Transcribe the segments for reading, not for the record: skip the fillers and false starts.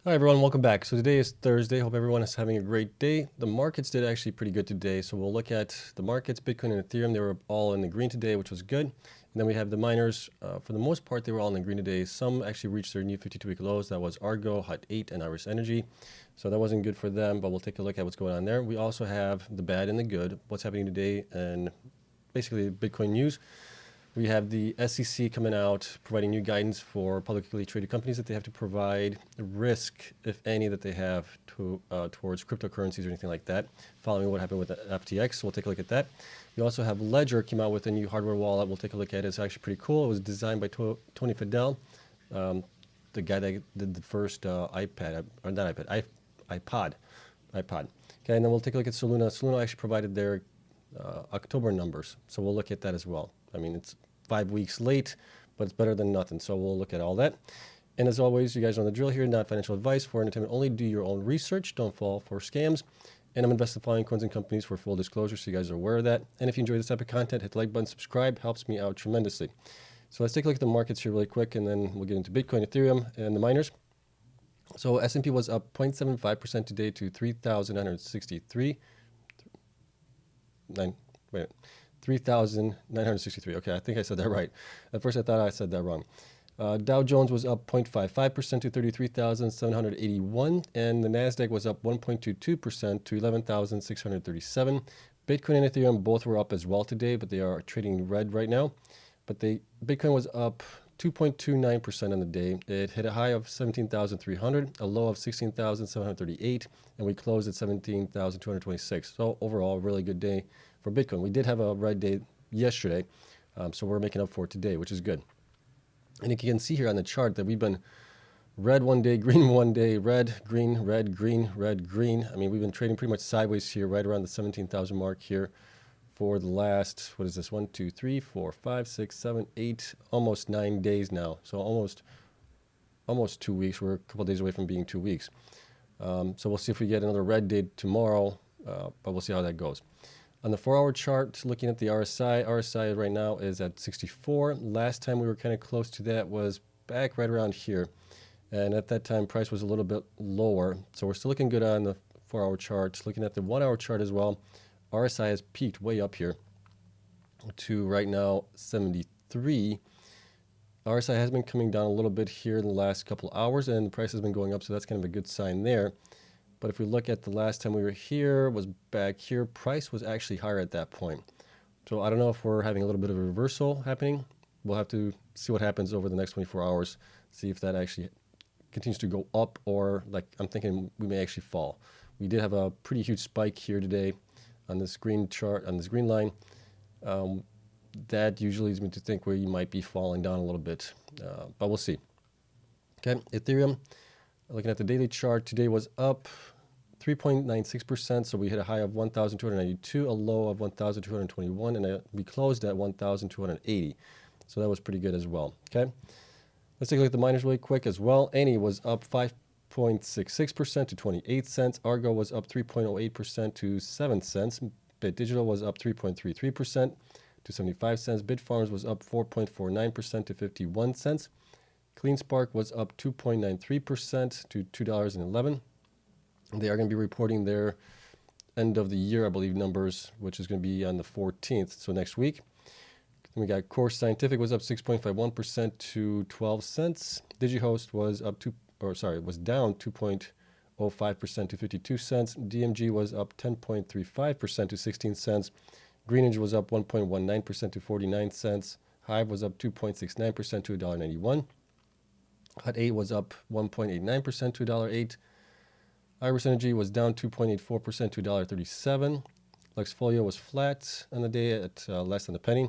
Hi everyone, welcome back. So today is Thursday. Hope everyone is having a great day. The markets did actually pretty good today. So we'll look at the markets, Bitcoin and Ethereum. They were all in the green today, which was good. And then we have the miners. For the most part, they were all in the green today. Some actually reached their new 52-week lows. That was Argo, Hut 8, and Iris Energy. So that wasn't good for them, but we'll take a look at what's going on there. We also have the bad and the good, what's happening today, and basically Bitcoin news. We have the SEC coming out, providing new guidance for publicly traded companies that they have to provide risk, if any, that they have towards cryptocurrencies or anything like that, following what happened with the FTX. So we'll take a look at that. We also have Ledger came out with a new hardware wallet. We'll take a look at it. It's actually pretty cool. It was designed by Tony Fadell, the guy that did the first iPad, or not iPad, iPod. Okay, and then we'll take a look at Soluna. Soluna actually provided their October numbers, so we'll look at that as well. I mean, it's 5 weeks late, but it's better than nothing. So we'll look at all that. And as always, you guys know the drill here, not financial advice for entertainment only. Do your own research. Don't fall for scams. And I'm invested in the following coins and companies for full disclosure, so you guys are aware of that. And if you enjoy this type of content, hit the like button, subscribe, helps me out tremendously. So let's take a look at the markets here really quick, and then we'll get into Bitcoin, Ethereum, and the miners. So S&P was up 0.75% today to 3,963. 3,963. Okay, I think I said that right. At first I thought I said that wrong. Dow Jones was up 0.55% to 33,781, and the Nasdaq was up 1.22% to 11,637. Bitcoin and Ethereum both were up as well today, but they are trading red right now. But Bitcoin was up 2.29% on the day. It hit a high of 17,300, a low of 16,738, and we closed at 17,226. So overall, a really good day for Bitcoin. We did have a red day yesterday, so we're making up for it today, which is good. And you can see here on the chart that we've been red one day, green one day, red, green, red, green, red, green. I mean, we've been trading pretty much sideways here, right around the 17,000 mark here for the last, what is this, 1, 2, 3, 4, 5, 6, 7, 8, almost 9 days now. So almost 2 weeks. We're a couple days away from being 2 weeks. So we'll see if we get another red day tomorrow, but we'll see how that goes. On the 4-hour chart, looking at the RSI right now is at 64. Last time we were kind of close to that was back right around here. And at that time, price was a little bit lower. So we're still looking good on the 4-hour chart. Looking at the 1-hour chart as well, RSI has peaked way up here to right now 73. RSI has been coming down a little bit here in the last couple hours, and the price has been going up, so that's kind of a good sign there. But if we look at the last time we were here, was back here, price was actually higher at that point. So I don't know if we're having a little bit of a reversal happening. We'll have to see what happens over the next 24 hours, see if that actually continues to go up, or like I'm thinking we may actually fall. We did have a pretty huge spike here today on this green chart, on this green line. That usually leads me to think where you might be falling down a little bit, but we'll see. Okay, Ethereum, looking at the daily chart, today was up 3.96%, so we hit a high of 1,292, a low of 1,221, and we closed at 1,280. So that was pretty good as well. Okay, let's take a look at the miners really quick as well. Any was up 5.66% to 28 cents. Argo was up 3.08% to 7 cents. Bit Digital was up 3.33% to 75 cents. Bitfarms was up 4.49% to 51 cents. CleanSpark was up 2.93% to $2.11. They are going to be reporting their end of the year, I believe, numbers, which is going to be on the 14th, so next week. Then we got Core Scientific was up 6.51% to 12 cents. DigiHost was down 2.05% to 52 cents. DMG was up 10.35% to 16 cents. Greenidge was up 1.19% to 49 cents. Hive was up 2.69% to $1.91. Hut 8 was up 1.89% to $1.08. Iris Energy was down 2.84% to $1.37. Luxfolio was flat on the day at less than a penny.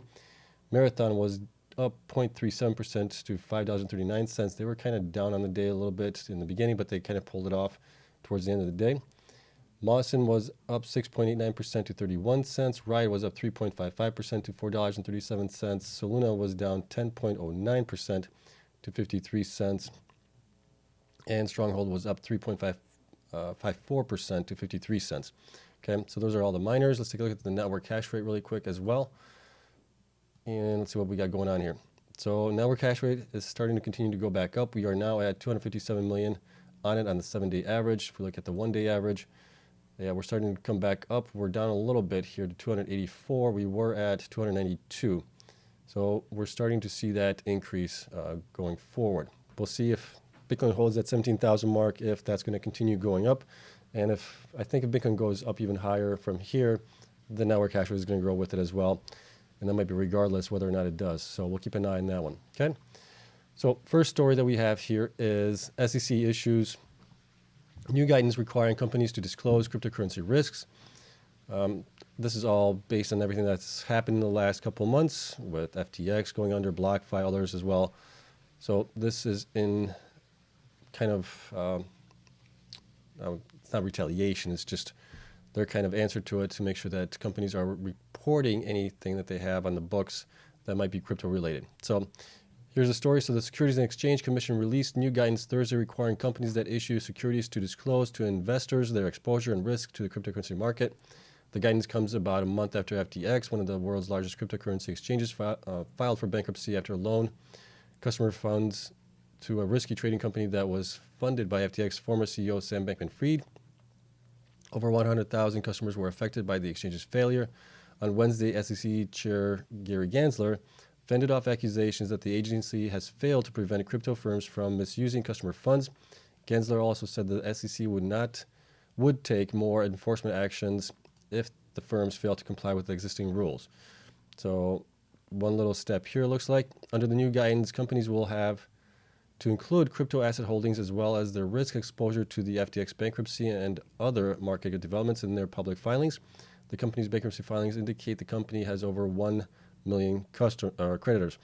Marathon was up 0.37% to $5.39. They were kind of down on the day a little bit in the beginning, but they kind of pulled it off towards the end of the day. Mawson was up 6.89% to 31 cents. Riot was up 3.55% to $4.37. Soluna was down 10.09% to 53 cents. And Stronghold was up 3.54% to 53 cents. Okay, so those are all the miners. Let's take a look at the network hash rate really quick as well. And let's see what we got going on here. So network hash rate is starting to continue to go back up. We are now at 257 million on it on the 7-day average. If we look at the 1-day average, yeah, we're starting to come back up. We're down a little bit here to 284. We were at 292. So we're starting to see that increase going forward. We'll see if Bitcoin holds that 17,000 mark, if that's going to continue going up. And I think if Bitcoin goes up even higher from here, the network hash rate is going to grow with it as well. And that might be regardless whether or not it does. So we'll keep an eye on that one. Okay. So first story that we have here is SEC issues new guidance requiring companies to disclose cryptocurrency risks. This is all based on everything that's happened in the last couple of months with FTX going under, BlockFi, others as well. So this is in kind of, it's not retaliation, it's just their kind of answer to it to make sure that companies are reporting anything that they have on the books that might be crypto related. So here's the story. So the Securities and Exchange Commission released new guidance Thursday requiring companies that issue securities to disclose to investors their exposure and risk to the cryptocurrency market. The guidance comes about a month after FTX, one of the world's largest cryptocurrency exchanges, filed for bankruptcy after a loan customer funds to a risky trading company that was funded by FTX former CEO Sam Bankman-Fried. Over 100,000 customers were affected by the exchange's failure. On Wednesday, SEC Chair Gary Gensler fended off accusations that the agency has failed to prevent crypto firms from misusing customer funds. Gensler also said the SEC would take more enforcement actions if the firms fail to comply with the existing rules. So one little step here looks like. Under the new guidance, companies will have to include crypto asset holdings as well as their risk exposure to the FTX bankruptcy and other market developments in their public filings. The company's bankruptcy filings indicate the company has over 1 million creditors.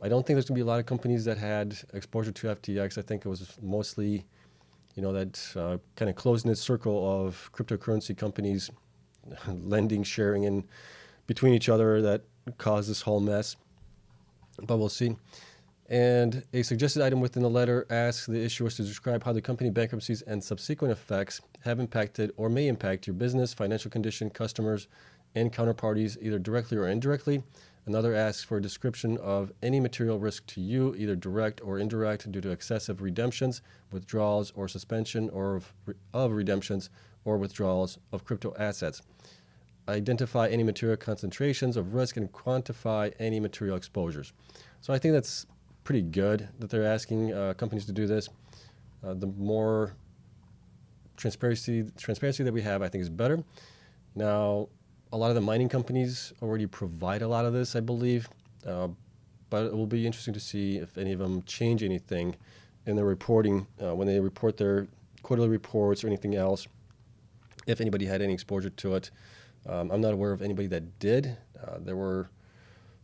I don't think there's going to be a lot of companies that had exposure to FTX. I think it was mostly, that kind of closed-knit circle of cryptocurrency companies lending, sharing in between each other that caused this whole mess. But we'll see. And a suggested item within the letter asks the issuers to describe how the company bankruptcies and subsequent effects have impacted or may impact your business, financial condition, customers, and counterparties, either directly or indirectly. Another asks for a description of any material risk to you, either direct or indirect, due to excessive redemptions, withdrawals, or suspension of redemptions or withdrawals of crypto assets. Identify any material concentrations of risk and quantify any material exposures. So I think that's pretty good that they're asking companies to do this. The more transparency that we have, I think, is better. Now, a lot of the mining companies already provide a lot of this, I believe, but it will be interesting to see if any of them change anything in their reporting when they report their quarterly reports or anything else, if anybody had any exposure to it. I'm not aware of anybody that did. There were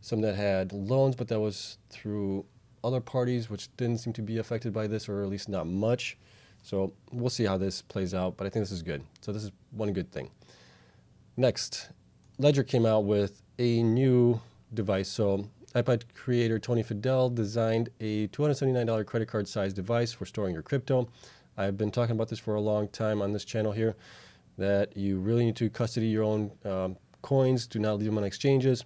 some that had loans, but that was through other parties, which didn't seem to be affected by this, or at least not much. So we'll see how this plays out, but I think this is good. So this is one good thing. Next, Ledger came out with a new device. So iPad creator Tony Fadell designed a $279 credit card sized device for storing your crypto. I've been talking about this for a long time on this channel here, that you really need to custody your own coins. Do not leave them on exchanges.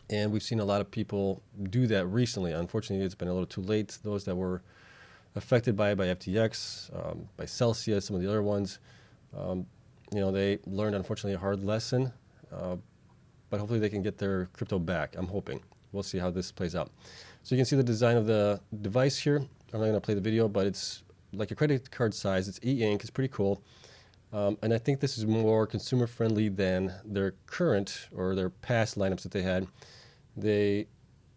And we've seen a lot of people do that recently. Unfortunately, it's been a little too late. Those that were affected by it, by FTX, by Celsius, some of the other ones, they learned, unfortunately, a hard lesson. But hopefully they can get their crypto back. I'm hoping. We'll see how this plays out. So you can see the design of the device here. I'm not going to play the video, but it's like a credit card size. It's e-ink. It's pretty cool. And I think this is more consumer friendly than their current or their past lineups that they had. They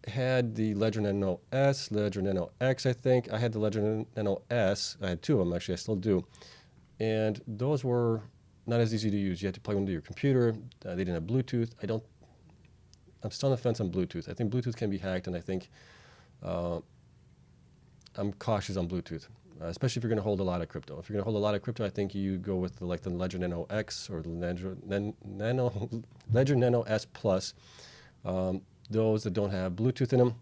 had the Ledger Nano S, Ledger Nano X, I think. I had the Ledger Nano S. I had two of them, actually. I still do. And those were not as easy to use. You had to plug them into your computer. They didn't have Bluetooth. I'm still on the fence on Bluetooth. I think Bluetooth can be hacked, and I think I'm cautious on Bluetooth, especially if you're going to hold a lot of crypto. If you're going to hold a lot of crypto, I think you go with the Ledger Nano X or the Ledger Nano S Plus. Those that don't have Bluetooth in them,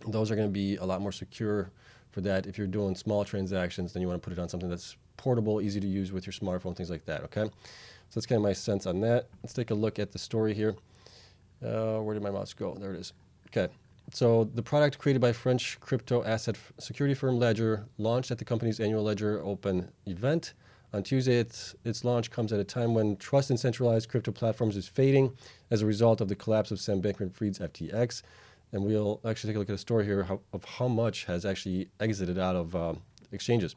those are going to be a lot more secure for that. If you're doing small transactions, then you want to put it on something that's portable, easy to use with your smartphone, things like that, okay? So that's kind of my sense on that. Let's take a look at the story here. Where did my mouse go? There it is. Okay. So the product created by French crypto asset security firm Ledger launched at the company's annual Ledger Open event. On Tuesday, its launch comes at a time when trust in centralized crypto platforms is fading as a result of the collapse of Sam Bankman-Fried's FTX. And we'll actually take a look at a story here of how much has actually exited out of exchanges.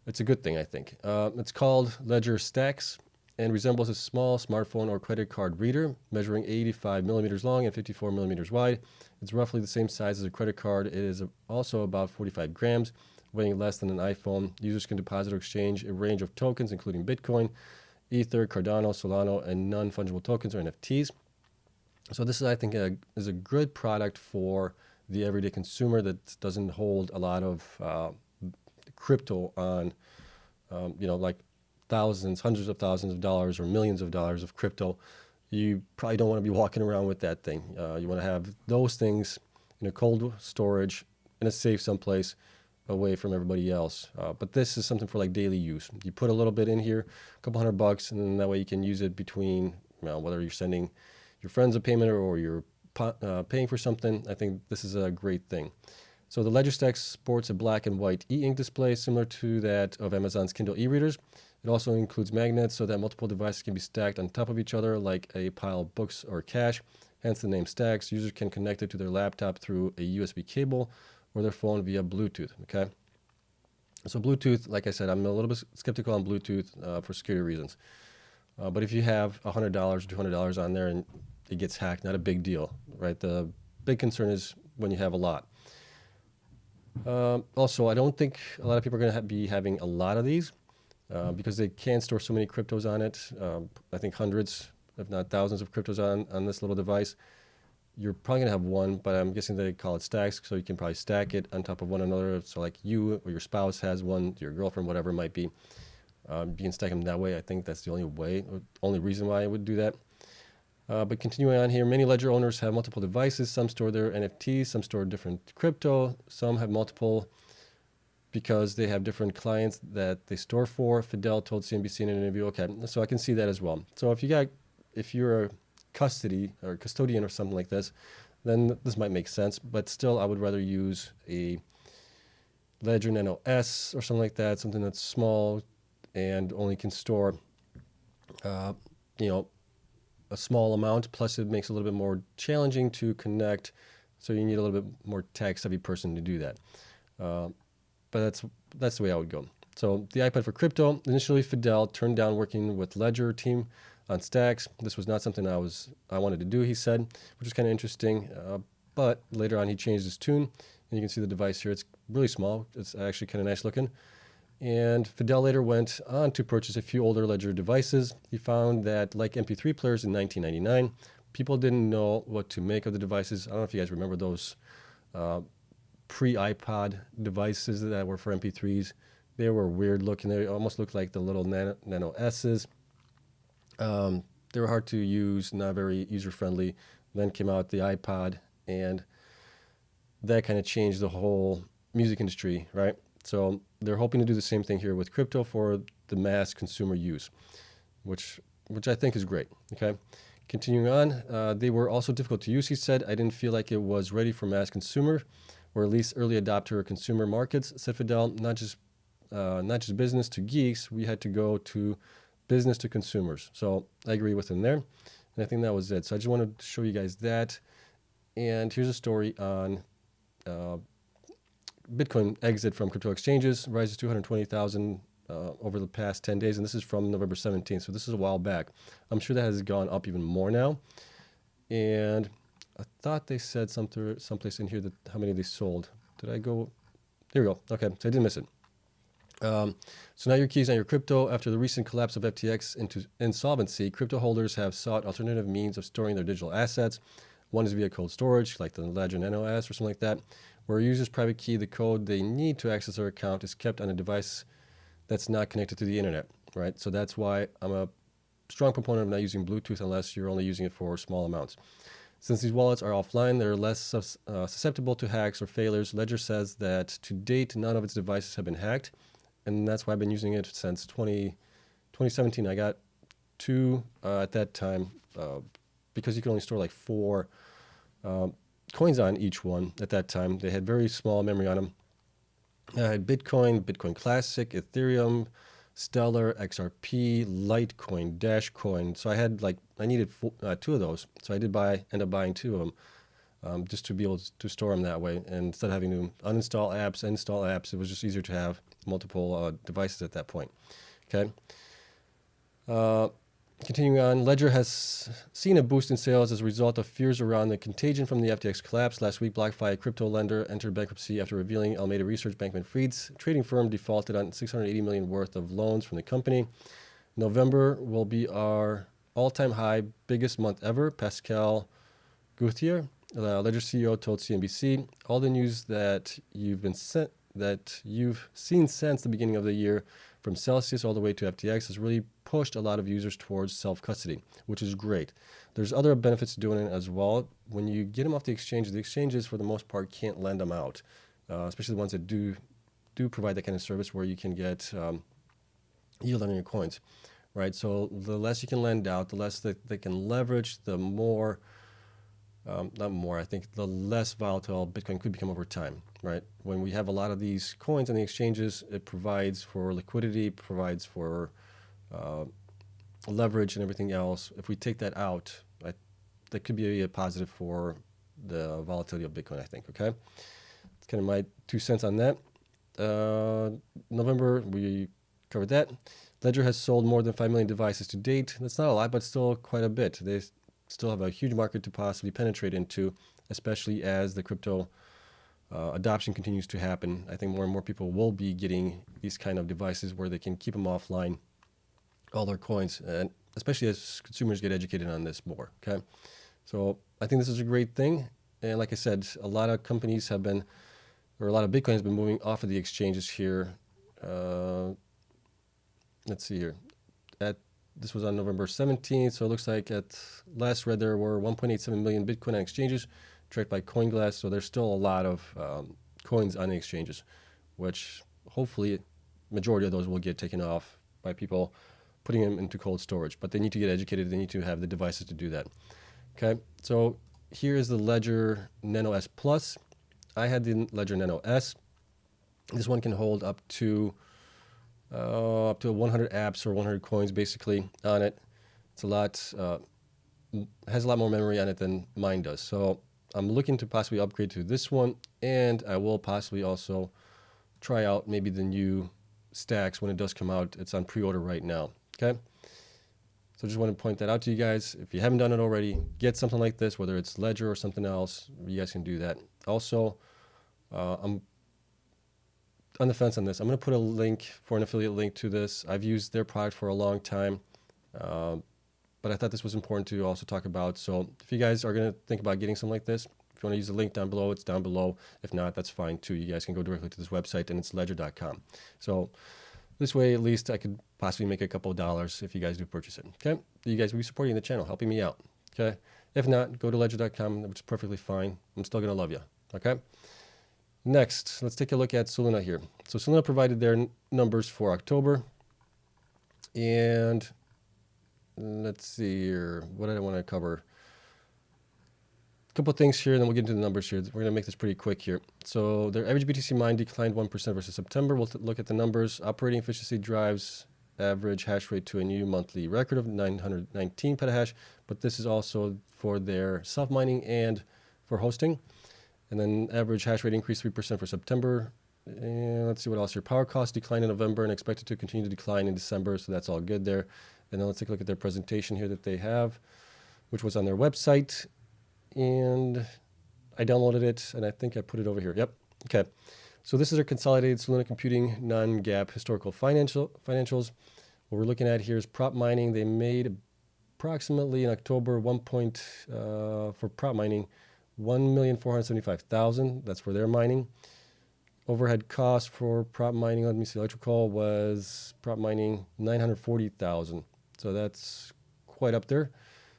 It's a good thing, I think. It's called Ledger STAX and resembles a small smartphone or credit card reader, measuring 85 millimeters long and 54 millimeters wide. It's roughly the same size as a credit card. It is also about 45 grams, weighing less than an iPhone. Users can deposit or exchange a range of tokens, including Bitcoin, Ether, Cardano, Solana, and non-fungible tokens or NFTs. So this is, I think, is a good product for the everyday consumer that doesn't hold a lot of crypto on, like thousands, hundreds of thousands of dollars or millions of dollars of crypto. You probably don't want to be walking around with that thing. You want to have those things in a cold storage, in a safe someplace, away from everybody else. But this is something for like daily use. You put a little bit in here, a couple $100, and then that way you can use it between, whether you're sending your friends a payment or you're paying for something. I think this is a great thing. So the Ledger STAX sports a black and white e-ink display similar to that of Amazon's Kindle e-readers. It also includes magnets so that multiple devices can be stacked on top of each other like a pile of books or cash, hence the name STAX. Users can connect it to their laptop through a USB cable or their phone via Bluetooth, okay? So Bluetooth, like I said, I'm a little bit skeptical on Bluetooth for security reasons. But if you have $100 or $200 on there and it gets hacked, not a big deal, right? The big concern is when you have a lot. Also, I don't think a lot of people are going to be having a lot of these because they can store so many cryptos on it. I think hundreds, if not thousands of cryptos on this little device. You're probably going to have one, but I'm guessing they call it stacks, so you can probably stack it on top of one another. So like you or your spouse has one, your girlfriend, whatever it might be. You can stack them that way. I think that's the only way, or only reason why I would do that. But continuing on here, many Ledger owners have multiple devices. Some store their NFTs, some store different crypto, some have multiple because they have different clients that they store for. Fidel told CNBC in an interview, okay, so I can see that as well. So if you're a custodian or something like this, then this might make sense. But still, I would rather use a Ledger Nano S or something like that, something that's small and only can store, a small amount. Plus, it makes it a little bit more challenging to connect, so you need a little bit more tech-savvy person to do that. But that's the way I would go. So the iPad for crypto. Initially, Fidel turned down working with Ledger team on STAX. This was not something I wanted to do, he said, which is kind of interesting. But later on, he changed his tune, and you can see the device here. It's really small. It's actually kind of nice looking. And Fidel later went on to purchase a few older Ledger devices. He found that, like MP3 players in 1999, people didn't know what to make of the devices. I don't know if you guys remember those pre-iPod devices that were for MP3s. They were weird looking. They almost looked like the little Nano S's. They were hard to use, not very user-friendly. Then came out the iPod, and that kind of changed the whole music industry, right? So they're hoping to do the same thing here with crypto for the mass consumer use, which I think is great, okay? Continuing on, they were also difficult to use, he said. I didn't feel like it was ready for mass consumer, or at least early adopter consumer markets, said Fidel. Not just business to geeks. We had to go to business to consumers. So I agree with him there, and I think that was it. So I just wanted to show you guys that. And here's a story on Bitcoin exit from crypto exchanges, rises 220,000 over the past 10 days, and this is from November 17th, so this is a while back. I'm sure that has gone up even more now, and I thought they said someplace in here that how many they sold. Did I go? Here we go. Okay, so I didn't miss it. So now your keys on your crypto. After the recent collapse of FTX into insolvency, crypto holders have sought alternative means of storing their digital assets. One is via cold storage, like the Ledger Nano S or something like that, where a user's private key, the code they need to access their account, is kept on a device that's not connected to the internet, right? So that's why I'm a strong proponent of not using Bluetooth unless you're only using it for small amounts. Since these wallets are offline, they're less susceptible to hacks or failures. Ledger says that to date, none of its devices have been hacked, and that's why I've been using it since 2017. I got two at that time because you can only store like four coins on each one at that time. They had very small memory on them. I had Bitcoin, Bitcoin Classic, Ethereum, Stellar, XRP, Litecoin, Dashcoin. So I needed two of those. So I did end up buying two of them. Just to be able to store them that way. And instead of having to uninstall apps, install apps, it was just easier to have multiple devices at that point. Okay. Continuing on, Ledger has seen a boost in sales as a result of fears around the contagion from the FTX collapse. Last week, BlockFi, a crypto lender, entered bankruptcy after revealing Alameda Research Bankman-Fried's trading firm defaulted on $680 million worth of loans from the company. November will be our all-time high, biggest month ever. Pascal Gauthier, Ledger CEO, told CNBC, "All the news that you've seen since the beginning of the year, from Celsius all the way to FTX, has really pushed a lot of users towards self-custody, which is great. There's other benefits to doing it as well. When you get them off the exchanges for the most part can't lend them out, especially the ones that do provide that kind of service where you can get yield on your coins, right? So the less you can lend out, the less that they can leverage, the more, I think the less volatile Bitcoin could become over time, right? When we have a lot of these coins on the exchanges, it provides for liquidity, provides for leverage and everything else. If we take that out, that could be a positive for the volatility of Bitcoin, I think, okay? It's kind of my 2 cents on that. November, we covered that. Ledger has sold more than 5 million devices to date. That's not a lot, but still quite a bit. They still have a huge market to possibly penetrate into, especially as the crypto adoption continues to happen. I think more and more people will be getting these kind of devices where they can keep them offline, all their coins, and especially as consumers get educated on this more, okay? So I think this is a great thing. And like I said, a lot of companies have been, or a lot of Bitcoin has been moving off of the exchanges here. Let's see here. This was on November 17th, so it looks like at last read there were 1.87 million Bitcoin on exchanges, tracked by CoinGlass. So there's still a lot of coins on the exchanges, which hopefully majority of those will get taken off by people putting them into cold storage. But they need to get educated. They need to have the devices to do that. Okay, so here is the Ledger Nano S Plus. I had the Ledger Nano S. This one can hold up to 100 apps or 100 coins basically on it. It's a lot, has a lot more memory on it than mine does. So I'm looking to possibly upgrade to this one, and I will possibly also try out maybe the new STAX when it does come out. It's on pre-order right now, okay? So just want to point that out to you guys. If you haven't done it already, get something like this, whether it's Ledger or something else, you guys can do that. Also, I'm on the fence on this. I'm going to put a link for an affiliate link to this. I've used their product for a long time, but I thought this was important to also talk about. So if you guys are going to think about getting something like this, if you want to use the link down below, it's down below. If not, that's fine too. You guys can go directly to this website, and it's ledger.com. So this way, at least I could possibly make a couple of dollars if you guys do purchase it. Okay, you guys will be supporting the channel, helping me out. Okay, if not, go to ledger.com, which is perfectly fine. I'm still going to love you. Okay. Next, let's take a look at Soluna here. So Soluna provided their numbers for October. And let's see here. What did I want to cover? A couple of things here, and then we'll get into the numbers here. We're going to make this pretty quick here. So their average BTC mine declined 1% versus September. We'll look at the numbers. Operating efficiency drives average hash rate to a new monthly record of 919 petahash. But this is also for their self-mining and for hosting. And then average hash rate increased 3% for September. And let's see what else here. Power costs declined in November and expected to continue to decline in December, so that's all good there. And then let's take a look at their presentation here that they have, which was on their website. And I downloaded it, and I think I put it over here. Yep. Okay. So this is our consolidated Soluna Computing non-GAAP historical financials. What we're looking at here is prop mining. They made approximately in October for prop mining, 1,475,000. That's for their mining. Overhead cost for prop mining, let me see, electrical was prop mining 940,000. So that's quite up there.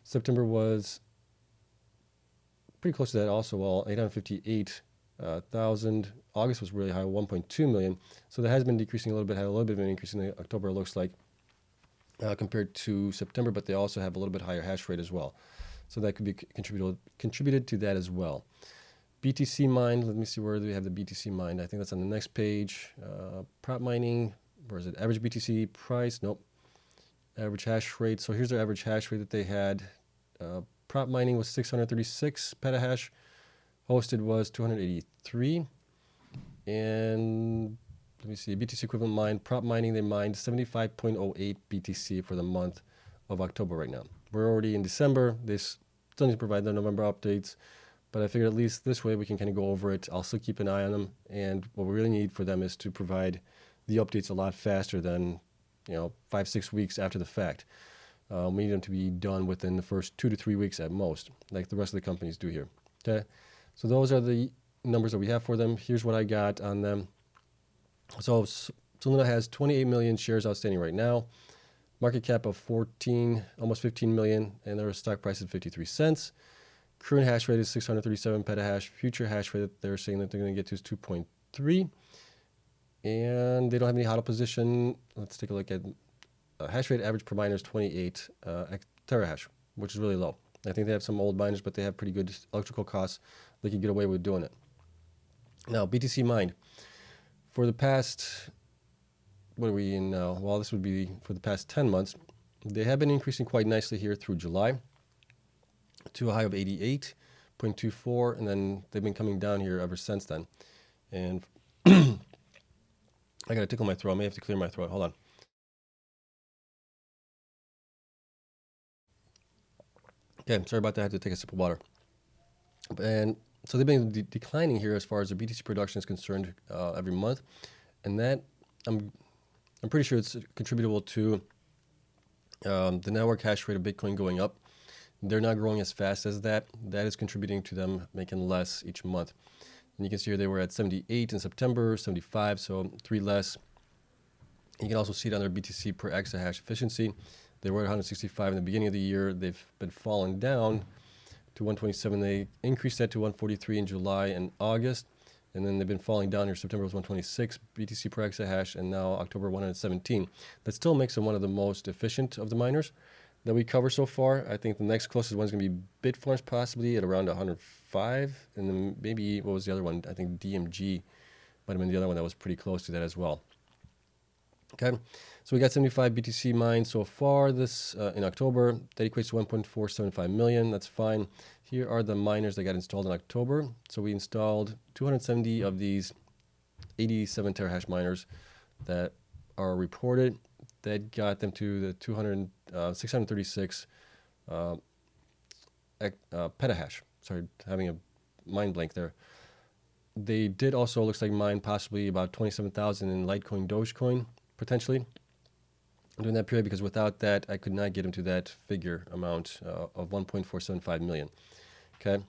September was pretty close to that also, well, 858,000. August was really high, 1.2 million. So that has been decreasing a little bit, had a little bit of an increase in October, it looks like, compared to September, but they also have a little bit higher hash rate as well. So that could be contributed to that as well. BTC mined, let me see where do we have the BTC mined. I think that's on the next page. Prop mining, where is it? Average BTC price, nope. Average hash rate. So here's their average hash rate that they had. Prop mining was 636 petahash. Hosted was 283. And let me see, BTC equivalent mined. Prop mining, they mined 75.08 BTC for the month of October right now. We're already in December. They still need to provide their November updates. But I figured at least this way we can kind of go over it. I'll still keep an eye on them. And what we really need for them is to provide the updates a lot faster than, 5-6 weeks after the fact. We need them to be done within the first 2 to 3 weeks at most, like the rest of the companies do here. Okay, so those are the numbers that we have for them. Here's what I got on them. So Soluna has 28 million shares outstanding right now, market cap of 14, almost 15 million, and their stock price is 53 cents. Current hash rate is 637 petahash. Future hash rate that they're saying that they're going to get to is 2.3. And they don't have any hodl position. Let's take a look at hash rate average per miner is 28 terahash, which is really low. I think they have some old miners, but they have pretty good electrical costs. They can get away with doing it. Now, BTC mined. For the past, what are we in now? Well, this would be for the past 10 months. They have been increasing quite nicely here through July to a high of 88.24, and then they've been coming down here ever since then. And I got to tickle my throat. I may have to clear my throat. Hold on. Okay, sorry about that. I had to take a sip of water. And so they've been declining here as far as the BTC production is concerned every month, and that I'm pretty sure it's contributable to the network hash rate of Bitcoin going up. They're not growing as fast as that. That is contributing to them making less each month. And you can see here they were at 78 in September, 75, so 3 less. You can also see it on their BTC per exahash efficiency. They were at 165 in the beginning of the year. They've been falling down to 127. They increased that to 143 in July and August. And then they've been falling down here. September was 126 BTC per exahash, and now October 117. That still makes them one of the most efficient of the miners that we cover so far. I think the next closest one is going to be Bitfarms, possibly at around 105. And then maybe, what was the other one? I think DMG might have been the other one that was pretty close to that as well. Okay, so we got 75 BTC mined so far this in October. That equates to 1.475 million. That's fine. Here are the miners that got installed in October. So we installed 270 of these 87 terahash miners that are reported. That got them to the 636 petahash. Sorry, having a mind blank there. They did also, looks like, mine possibly about 27,000 in Litecoin, Dogecoin, potentially during that period, because without that, I could not get them to that figure amount of 1.475 million. Okay.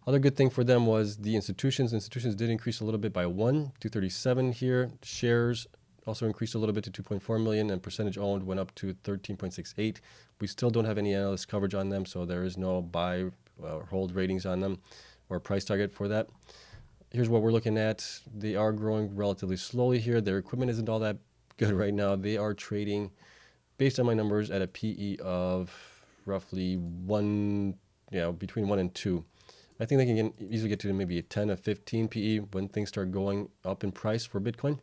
Other good thing for them was the institutions. Institutions did increase a little bit by 237 here. Shares also increased a little bit to 2.4 million, and percentage owned went up to 13.68. We still don't have any analyst coverage on them, so there is no buy or hold ratings on them or price target for that. Here's what we're looking at. They are growing relatively slowly here. Their equipment isn't all that good right now. They are trading, based on my numbers, at a PE of roughly between 1 and 2. I think they can easily get to maybe a 10 or 15 PE when things start going up in price for Bitcoin.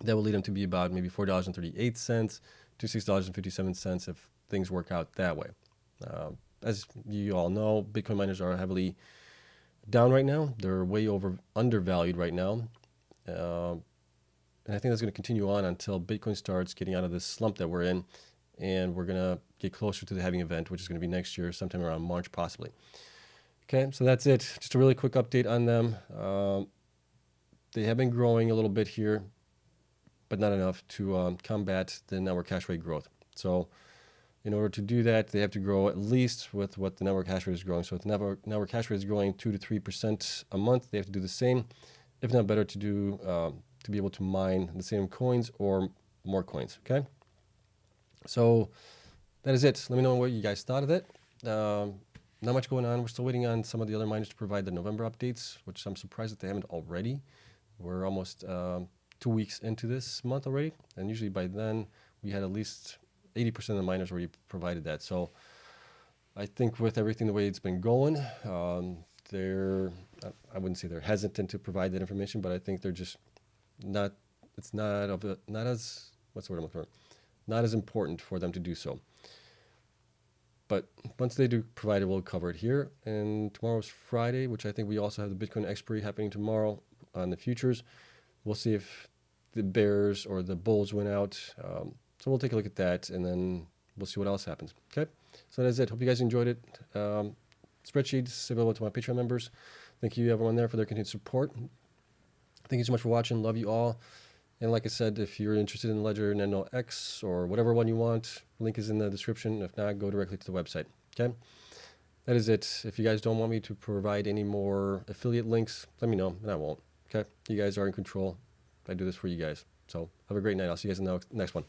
That will lead them to be about maybe $4.38 to $6.57 if things work out that way. As you all know, Bitcoin miners are heavily down right now. They're way undervalued right now. And I think that's going to continue on until Bitcoin starts getting out of this slump that we're in, and we're going to get closer to the halving event, which is going to be next year, sometime around March possibly. Okay, so that's it. Just a really quick update on them. They have been growing a little bit here, but not enough to combat the network hash rate growth. So in order to do that, they have to grow at least with what the network hash rate is growing. So if the network hash rate is growing 2 to 3% a month, they have to do the same, if not better, to do to be able to mine the same coins or more coins. Okay, so that is it. Let me know what you guys thought of it. Not much going on. We're still waiting on some of the other miners to provide the November updates, which I'm surprised that they haven't already. We're almost 2 weeks into this month already, and usually by then we had at least 80% of the miners already provided that. So I think with everything the way it's been going, they're, I wouldn't say they're hesitant to provide that information, but I think they're just not, it's not of a, not as, what's the word I'm looking for? Not as important for them to do so. But once they do provide it, we'll cover it here. And tomorrow's Friday, which I think we also have the Bitcoin expiry happening tomorrow on the futures. We'll see if the bears or the bulls went out. So we'll take a look at that, and then we'll see what else happens. Okay, so that's it. Hope you guys enjoyed it. Spreadsheets available to my Patreon members. Thank you everyone there for their continued support. Thank you so much for watching. Love you all. And like I said, if you're interested in Ledger Nano X or whatever one you want, link is in the description. If not, go directly to the website. Okay, that is it. If you guys don't want me to provide any more affiliate links, let me know, and I won't. Okay, you guys are in control. I do this for you guys. So have a great night. I'll see you guys in the next one.